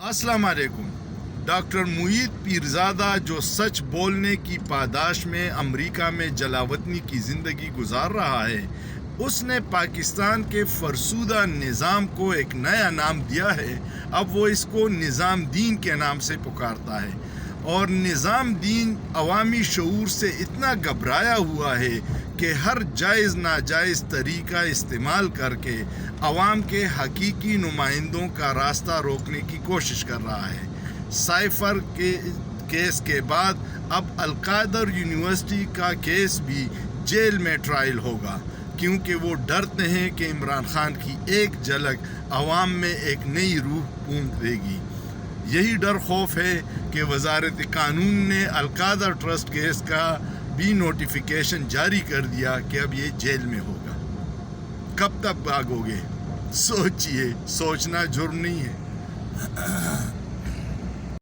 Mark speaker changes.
Speaker 1: अस्सलाम वालेकुम। डॉक्टर मुईद पीरजादा जो सच बोलने की पादाश में अमेरिका में जलावतनी की ज़िंदगी गुजार रहा है, उसने पाकिस्तान के फरसूदा निज़ाम को एक नया नाम दिया है। अब वो इसको निज़ाम दीन के नाम से पुकारता है और निज़ाम दीन अवामी शऊर से इतना घबराया हुआ है कि हर जायज़ नाजायज़ तरीका इस्तेमाल करके अवाम के हकीकी नुमाइंदों का रास्ता रोकने की कोशिश कर रहा है। साइफर के केस के बाद अब अलकादर यूनिवर्सिटी का केस भी जेल में ट्रायल होगा, क्योंकि वो डरते हैं कि इमरान खान की एक झलक अवाम में एक नई रूह फूंक देगी। यही डर खौफ है कि वजारत कानून ने अलकादर ट्रस्ट केस का भी नोटिफिकेशन जारी कर दिया कि अब ये जेल में होगा। कब तक भागोगे? सोचिए, सोचना जुर्म नहीं है।